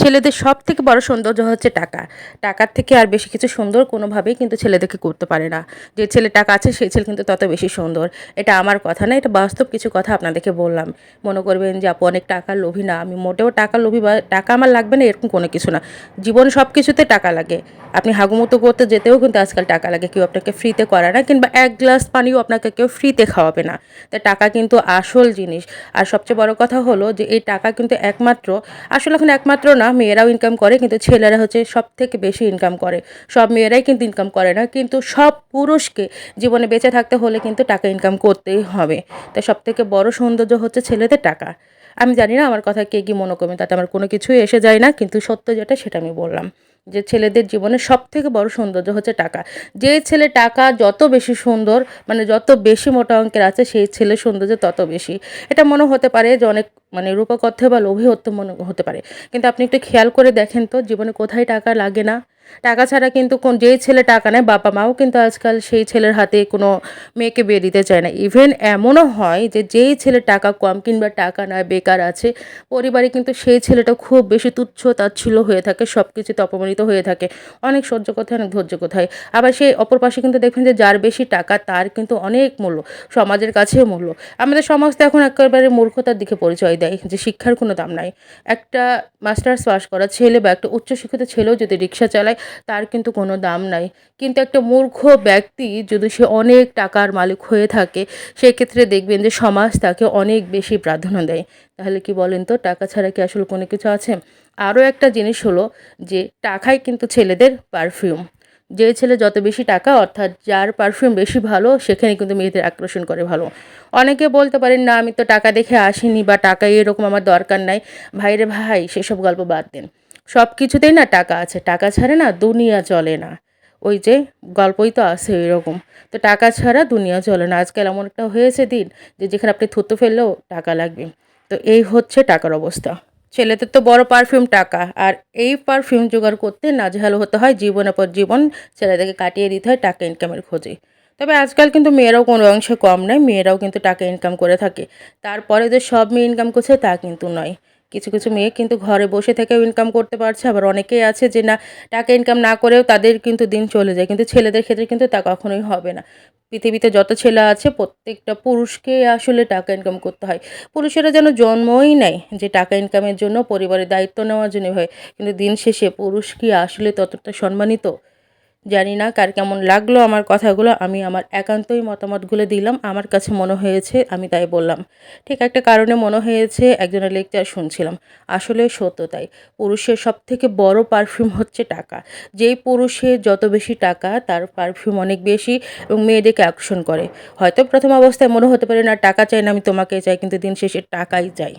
ছেলেদের সবথেকে বড় সৌন্দর্য হচ্ছে টাকা। টাকার থেকে আর বেশি কিছু সুন্দর কোনোভাবেই কিন্তু ছেলেদেরকে করতে পারে না। যে ছেলের টাকা আছে সেই ছেলে কিন্তু তত বেশি সুন্দর। এটা আমার কথা না, এটা বাস্তব কিছু কথা আপনাদেরকে বললাম। মনে করবেন যে আপু অনেক টাকার লোভী না, আমি মোটেও টাকার লোভী বা টাকা আমার লাগবে না এরকম কোনো কিছু না। জীবনে সব কিছুতে টাকা লাগে। আপনি হাগুমুতো করতে যেতেও কিন্তু আজকাল টাকা লাগে। কেউ আপনাকে ফ্রিতে করায় না, কিংবা এক গ্লাস পানিও আপনাকে কেউ ফ্রিতে খাওয়াবে না। তাই টাকা কিন্তু আসল জিনিস। আর সবচেয়ে বড় কথা হলো যে এই টাকা কিন্তু আসলে এখন একমাত্র না, মেয়েরাও ইনকাম করে, কিন্তু ছেলেরা হচ্ছে সবথেকে বেশি ইনকাম করে। সব মেয়েরাই কিন্তু ইনকাম করে না, কিন্তু সব পুরুষকে জীবনে বেঁচে থাকতে হলে কিন্তু টাকা ইনকাম করতেই হবে। তাই সবথেকে বড় সৌন্দর্য হচ্ছে ছেলেদের টাকা। আমি জানি না আমার কথা কে কি মনে করবেন, তাতে আমার কোনো কিছুই এসে যায় না, কিন্তু সত্য যেটা সেটা আমি বললাম। যে ছেলেদের জীবনে সবথেকে বড় সৌন্দর্য হচ্ছে টাকা। যে ছেলে টাকা যত বেশি সুন্দর, মানে যত বেশি মোটা অঙ্কের আছে, সেই ছেলের সৌন্দর্য তত বেশি। এটা মনে হতে পারে যে অনেক রূপকথা বা লোভী মনে হতে পারে, কিন্তু আপনি একটু খেয়াল করে দেখেন তো জীবনে কোথায় টাকা লাগে না। টাকা ছাড়া কিন্তু যেই ছেলে টাকা নেয়, বাবা মাও কিন্তু আজকাল সেই ছেলের হাতে কোনো মেয়েকে বিয়ে দিতে চায় না। ইভেন এমনও হয় যে যেই ছেলে টাকা কম কিংবা টাকা নয় বেকার আছে, পরিবারে কিন্তু সেই ছেলেটা খুব বেশি তুচ্ছ তাচ্ছিল্য হয়ে থাকে, সব কিছুতে অপমানিত হয়ে থাকে। অনেক সহ্য কোথায়, অনেক ধৈর্য কোথায়। আবার সেই অপর পাশে কিন্তু দেখবেন যে যার বেশি টাকা তার কিন্তু অনেক মূল্য, সমাজের কাছেও মূল্য। আমাদের সমাজ তো এখন একেবারে মূর্খতার দিকে পরিচয় দেয়, যে শিক্ষার কোনো দাম নাই। একটা মাস্টার্স পাস করা ছেলে বা একটা উচ্চশিক্ষিত ছেলেও যদি রিক্সা চালায়, তার কিন্তু কোনো দাম নাই। কিন্তু একটা মূর্খ ব্যক্তি যদি সে অনেক টাকার মালিক হয়ে থাকে, সেক্ষেত্রে দেখবেন যে সমাজ তাকে অনেক বেশি প্রাধান্য দেয়। তাহলে কি বলেন তো, টাকা ছাড়া কি আসলে কোনো কিছু আছে? আরও একটা জিনিস হলো যে টাকাই কিন্তু ছেলেদের পারফিউম। যে ছেলে যত বেশি টাকা, অর্থাৎ যার পারফিউম বেশি ভালো, সেখানে কিন্তু মেয়েদের আকর্ষণ করে ভালো। অনেকে বলতে পারেন না আমি তো টাকা দেখে আসিনি, বা টাকা এরকম আমার দরকার নাই। ভাইরে ভাই, সেসব গল্প বাদ দেন। সব কিছুতেই না টাকা আছে, টাকা ছাড়া না দুনিয়া চলে না। ওই যে গল্পই তো আছে এরকম। তো টাকা ছাড়া দুনিয়া চলে না। আজকাল এমন একটা হয়েছে দিন, যে যেখানে আপনি থুতু ফেললেও টাকা লাগবে। তো এই হচ্ছে টাকার অবস্থা। ছেলেদের তো বড় পারফিউম টাকা, আর এই পারফিউম জোগাড় করতে নাজেহাল হতে হয়, জীবনের পর জীবন ছেলেদেরকে কাটিয়ে দিতে হয় টাকা ইনকামের খোঁজে। তবে আজকাল কিন্তু মেয়েরাও কোনো অংশে কম নয়, মেয়েরাও কিন্তু টাকা ইনকাম করে থাকে। তারপরে যে সব মেয়ে ইনকাম করছে তা কিন্তু নয়। কিছু কিছু মেয়ে কিন্তু ঘরে বসে থেকেও ইনকাম করতে পারছে, আবার অনেকেই আছে যে না, টাকা ইনকাম না করেও তাদের কিন্তু দিন চলে যায়। কিন্তু ছেলেদের ক্ষেত্রে কিন্তু তা কখনোই হবে না। পৃথিবীতে যত ছেলে আছে প্রত্যেকটা পুরুষকে আসলে টাকা ইনকাম করতে হয়। পুরুষেরা যেন জন্মই নেয় যে টাকা ইনকামের জন্য, পরিবারের দায়িত্ব নেওয়ার জন্য হয়। কিন্তু দিন শেষে পুরুষ কি আসলে ততটা সম্মানিত? জানি না কার কেমন লাগলো আমার কথাগুলো। আমি আমার একান্তই মতামতগুলো দিলাম। আমার কাছে মনে হয়েছে আমি তাই বললাম। ঠিক একটা কারণে মনে হয়েছে, একজনের লেকচার শুনছিলাম। আসলে সত্য তাই। পুরুষের সবথেকে বড় পারফিউম হচ্ছে টাকা। যেই পুরুষের যত বেশি টাকা, তার পারফিউম অনেক বেশি এবং মেয়েদেরকে আকর্ষণ করে। হয়তো প্রথম অবস্থায় মনে হতে পারে না টাকা চাই না, আমি তোমাকে চাই, কিন্তু দিন শেষে টাকাই চাই।